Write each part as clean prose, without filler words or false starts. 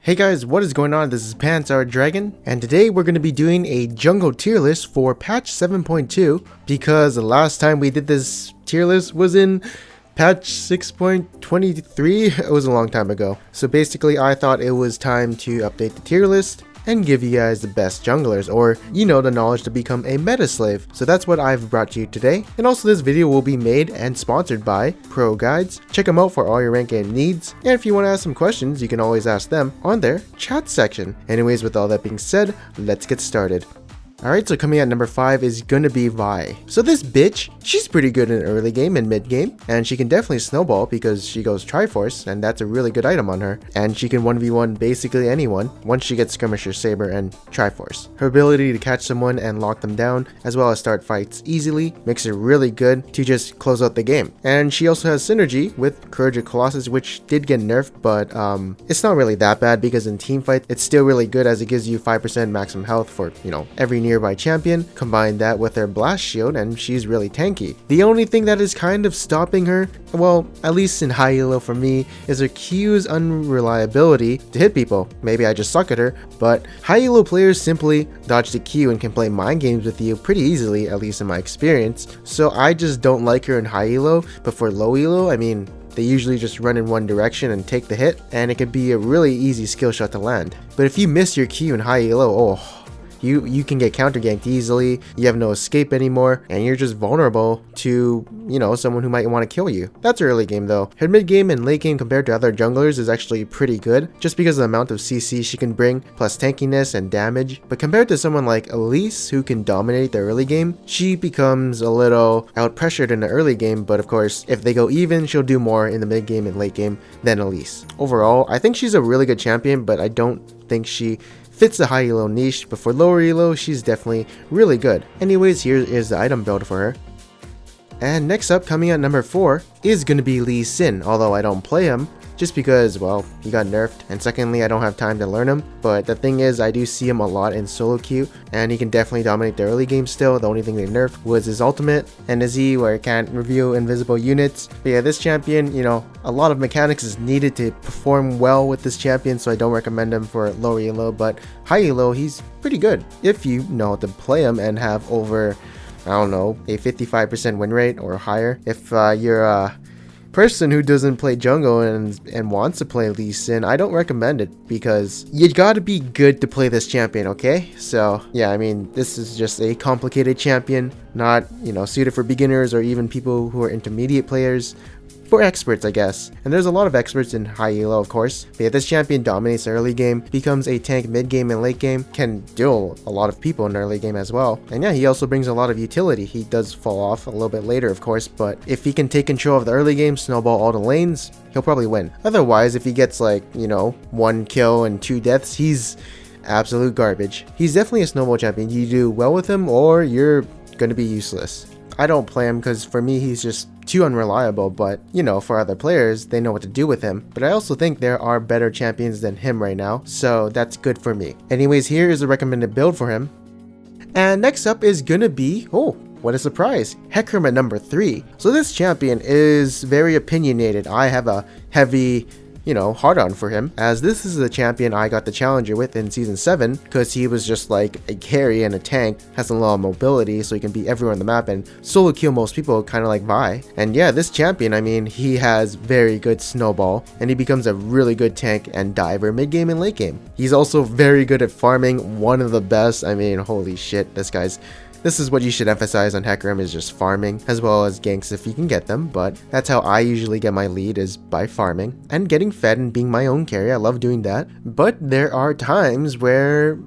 Hey guys, what is going on? This is Pants Our Dragon, and today we're going to be doing a jungle tier list for patch 7.2 because the last time we did this tier list was in patch 6.23. It was a long time ago. So basically I thought it was time to update the tier list and give you guys the best junglers, or the knowledge to become a meta slave. So that's what I've brought to you today. And also this video will be made and sponsored by Pro Guides. Check them out for all your rank game needs. And if you want to ask some questions, you can always ask them on their chat section. Anyways, with all that being said, let's get started. Alright, so coming at number 5 is gonna be Vi. So this bitch, she's pretty good in early game and mid game, and she can definitely snowball because she goes Triforce, and that's a really good item on her. And she can 1v1 basically anyone once she gets Skirmisher Saber and Triforce. Her ability to catch someone and lock them down, as well as start fights easily, makes her really good to just close out the game. And she also has synergy with Courage of Colossus, which did get nerfed, but it's not really that bad because in teamfight, it's still really good as it gives you 5% maximum health for, every nearby champion. Combine that with her blast shield and she's really tanky. The only thing that is kind of stopping her, well, at least in high elo for me, is her Q's unreliability to hit people. Maybe I just suck at her, but high elo players simply dodge the Q and can play mind games with you pretty easily, at least in my experience. So I just don't like her in high elo, but for low elo, I mean, they usually just run in one direction and take the hit, and it could be a really easy skill shot to land. But if you miss your Q in high elo, you can get counter ganked easily, you have no escape anymore, and you're just vulnerable to, someone who might want to kill you. That's early game though. Her mid game and late game compared to other junglers is actually pretty good, just because of the amount of CC she can bring, plus tankiness and damage. But compared to someone like Elise, who can dominate the early game, she becomes a little out pressured in the early game, but of course, if they go even, she'll do more in the mid game and late game than Elise. Overall, I think she's a really good champion, but I don't think she fits the high elo niche, but for lower elo, she's definitely really good. Anyways, here is the item build for her. And next up, coming at number 4, is going to be Lee Sin, although I don't play him, just because, well, he got nerfed, and secondly, I don't have time to learn him. But the thing is, I do see him a lot in solo queue, and he can definitely dominate the early game still. The only thing they nerfed was his ultimate, and his E, where it can't reveal invisible units. But yeah, this champion, a lot of mechanics is needed to perform well with this champion, so I don't recommend him for lower elo, but high elo, he's pretty good if you know how to play him and have over, I don't know, a 55% win rate or higher. If you're a person who doesn't play jungle and wants to play Lee Sin, I don't recommend it because you gotta be good to play this champion, okay? So yeah, I mean, this is just a complicated champion, not, suited for beginners or even people who are intermediate players. For experts, I guess. And there's a lot of experts in high elo, of course. But yeah, this champion dominates the early game, becomes a tank mid game and late game, can duel a lot of people in the early game as well. And yeah, he also brings a lot of utility. He does fall off a little bit later, of course, but if he can take control of the early game, snowball all the lanes, he'll probably win. Otherwise, if he gets like, 1 kill and 2 deaths, he's absolute garbage. He's definitely a snowball champion. You do well with him or you're going to be useless. I don't play him because for me he's just too unreliable, but for other players, they know what to do with him. But I also think there are better champions than him right now, so that's good for me. Anyways, here is a recommended build for him. And next up is gonna be, oh, what a surprise, Hecarim at number 3. So this champion is very opinionated. I have a heavy hard on for him, as this is the champion I got the challenger with in season 7 because he was just like a carry and a tank, has a lot of mobility so he can beat everyone on the map and solo kill most people, kind of like Vi. And yeah, this champion, I mean, he has very good snowball and he becomes a really good tank and diver mid game and late game. He's also very good at farming, one of the best. I mean, holy shit, this is what you should emphasize on Hecarim, is just farming, as well as ganks if you can get them, but that's how I usually get my lead, is by farming and getting fed and being my own carry. I love doing that, but there are times where,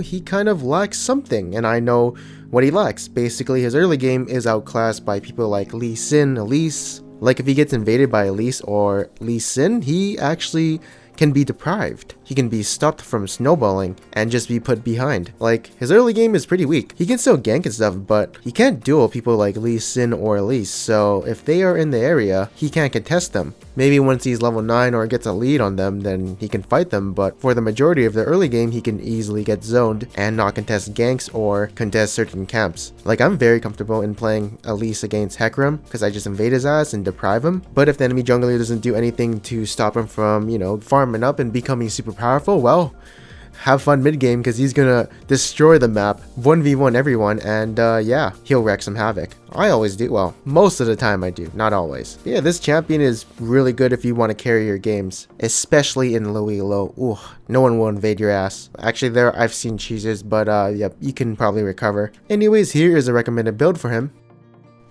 he kind of lacks something, and I know what he lacks. Basically, his early game is outclassed by people like Lee Sin, Elise. Like if he gets invaded by Elise or Lee Sin, he actually can be deprived. He can be stopped from snowballing and just be put behind. Like, his early game is pretty weak. He can still gank and stuff, but he can't duel people like Lee Sin or Elise, so if they are in the area, he can't contest them. Maybe once he's level 9 or gets a lead on them, then he can fight them, but for the majority of the early game, he can easily get zoned and not contest ganks or contest certain camps. Like, I'm very comfortable in playing Elise against Hecarim, because I just invade his ass and deprive him, but if the enemy jungler doesn't do anything to stop him from, farming farming up and becoming super powerful, well, have fun mid game because he's gonna destroy the map, 1v1 everyone, and yeah, he'll wreak some havoc. I always do. Well, most of the time I do, not always. But yeah, this champion is really good if you want to carry your games, especially in low elo. Ooh, no one will invade your ass. Actually, there I've seen cheeses, but yeah, you can probably recover. Anyways, here is a recommended build for him.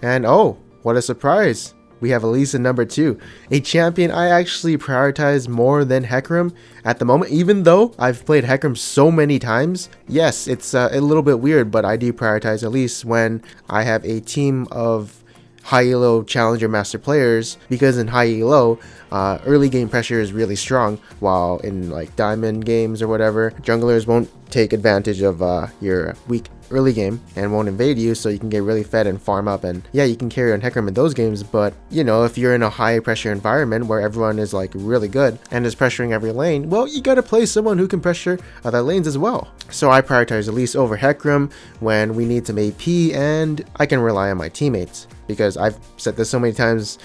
And oh, what a surprise! We have Elisa number 2, a champion I actually prioritize more than Hecarim at the moment, even though I've played Hecarim so many times. Yes, it's a little bit weird, but I do prioritize Elisa when I have a team of high elo challenger master players, because in high elo, early game pressure is really strong, while in like diamond games or whatever, junglers won't take advantage of your weak early game and won't invade you, so you can get really fed and farm up, and yeah, you can carry on Hecarim in those games. But you know, if you're in a high pressure environment where everyone is like really good and is pressuring every lane, well, you gotta play someone who can pressure other lanes as well. So I prioritize Elise over Hecarim when we need some AP, and I can rely on my teammates, because I've said this so many times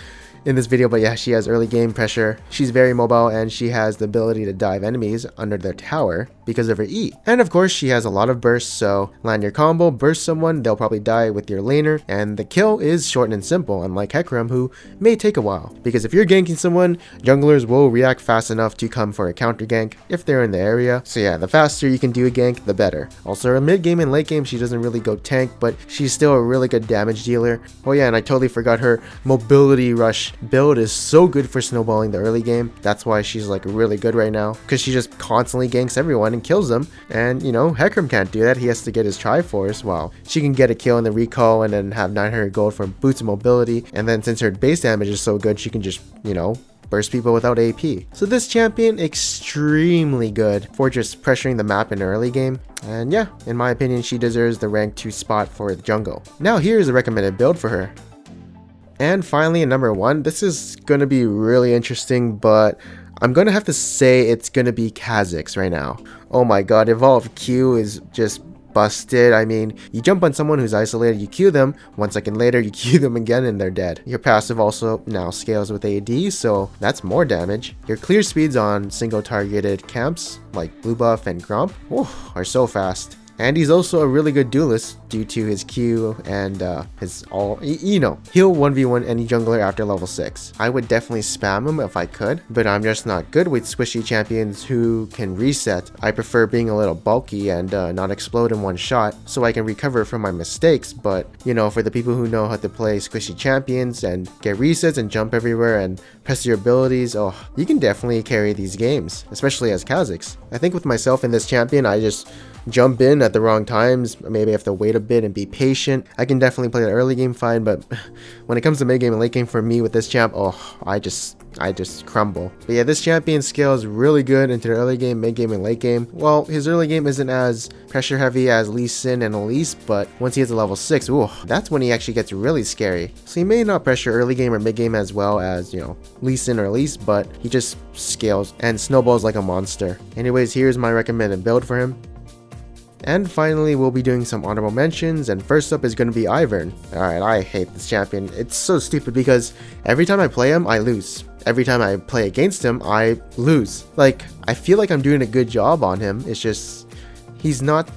in this video, but yeah, she has early game pressure. She's very mobile, and she has the ability to dive enemies under their tower because of her E. And of course, she has a lot of bursts, so land your combo, burst someone, they'll probably die with your laner, and the kill is short and simple, unlike Hecarim, who may take a while. Because if you're ganking someone, junglers will react fast enough to come for a counter gank if they're in the area. So yeah, the faster you can do a gank, the better. Also, in mid game and late game, she doesn't really go tank, but she's still a really good damage dealer. Oh yeah, and I totally forgot her mobility rush build is so good for snowballing the early game. That's why she's like really good right now, because she just constantly ganks everyone and kills them. And you know, Hecarim can't do that. He has to get his Triforce, while she can get a kill in the recall and then have 900 gold for boots mobility. And then since her base damage is so good, she can just, you know, burst people without AP. So this champion, extremely good for just pressuring the map in the early game. And yeah, in my opinion, she deserves the rank 2 spot for the jungle. Now here's a recommended build for her. And finally, at number 1, this is going to be really interesting, but I'm going to have to say it's going to be Kha'Zix right now. Oh my god, Evolve Q is just busted. I mean, you jump on someone who's isolated, you Q them, 1 second later you Q them again and they're dead. Your passive also now scales with AD, so that's more damage. Your clear speeds on single targeted camps like Blue Buff and Gromp are so fast. And he's also a really good duelist due to his Q and his you know, he'll 1v1 any jungler after level 6. I would definitely spam him if I could, but I'm just not good with squishy champions who can reset. I prefer being a little bulky and not explode in one shot, so I can recover from my mistakes. But you know, for the people who know how to play squishy champions and get resets and jump everywhere and press your abilities, oh, you can definitely carry these games, especially as Kha'Zix. I think with myself in this champion, I just jump in at the wrong times. Maybe I have to wait a bit and be patient. I can definitely play the early game fine, but when it comes to mid game and late game for me with this champ, oh, I just crumble. But yeah, this champion scales really good into the early game, mid game, and late game. Well, his early game isn't as pressure heavy as Lee Sin and Elise, but once he hits a level 6, ooh, that's when he actually gets really scary. So he may not pressure early game or mid game as well as, you know, Lee Sin or Elise, but he just scales and snowballs like a monster. Anyways, here's my recommended build for him. And finally, we'll be doing some honorable mentions, and first up is going to be Ivern. Alright, I hate this champion. It's so stupid because every time I play him, I lose. Every time I play against him, I lose. Like, I feel like I'm doing a good job on him. It's just, he's not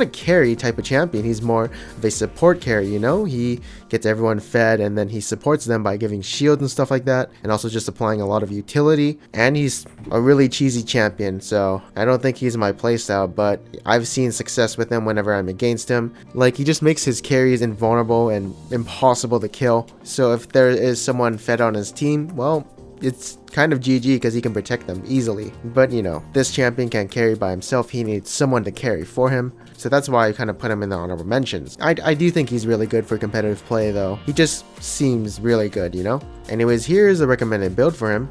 a carry type of champion. He's more of a support carry, you know? He gets everyone fed and then he supports them by giving shields and stuff like that, and also just applying a lot of utility. And he's a really cheesy champion, so I don't think he's my playstyle, but I've seen success with him whenever I'm against him. Like, he just makes his carries invulnerable and impossible to kill. So if there is someone fed on his team, well, it's kind of GG because he can protect them easily. But you know, this champion can't carry by himself. He needs someone to carry for him. So that's why I kind of put him in the honorable mentions. I do think he's really good for competitive play though. He just seems really good, you know? Anyways, here's a recommended build for him.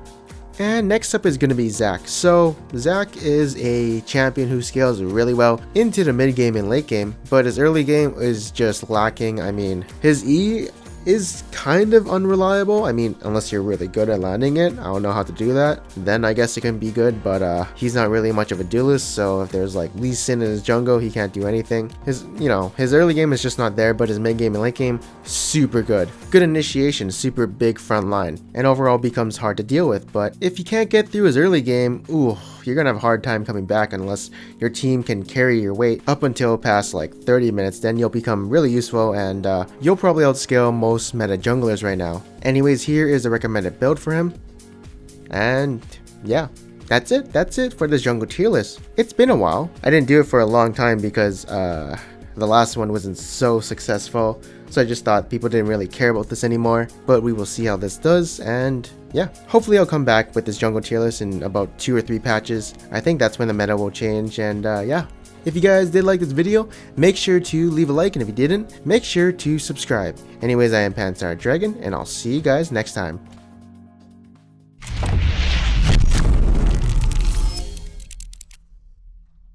And next up is going to be Zac. So Zac is a champion who scales really well into the mid game and late game, but his early game is just lacking. I mean, his E is kind of unreliable. I mean, unless you're really good at landing it, I don't know how to do that. Then I guess it can be good, but he's not really much of a duelist, so if there's like Lee Sin in his jungle, he can't do anything. His early game is just not there, but his mid game and late game, super good. Good initiation, super big front line, and overall becomes hard to deal with. But if you can't get through his early game, ooh, you're gonna have a hard time coming back unless your team can carry your weight up until past like 30 minutes. Then you'll become really useful, and you'll probably outscale most meta junglers right now. Anyways, here is a recommended build for him, and yeah, that's it for this jungle tier list. It's been a while. I didn't do it for a long time because the last one wasn't so successful, so I just thought people didn't really care about this anymore. But we will see how this does, and yeah, hopefully I'll come back with this jungle tier list in about 2 or 3 patches. I think that's when the meta will change, and yeah. If you guys did like this video, make sure to leave a like, and if you didn't, make sure to subscribe. Anyways, I am Dragon, and I'll see you guys next time.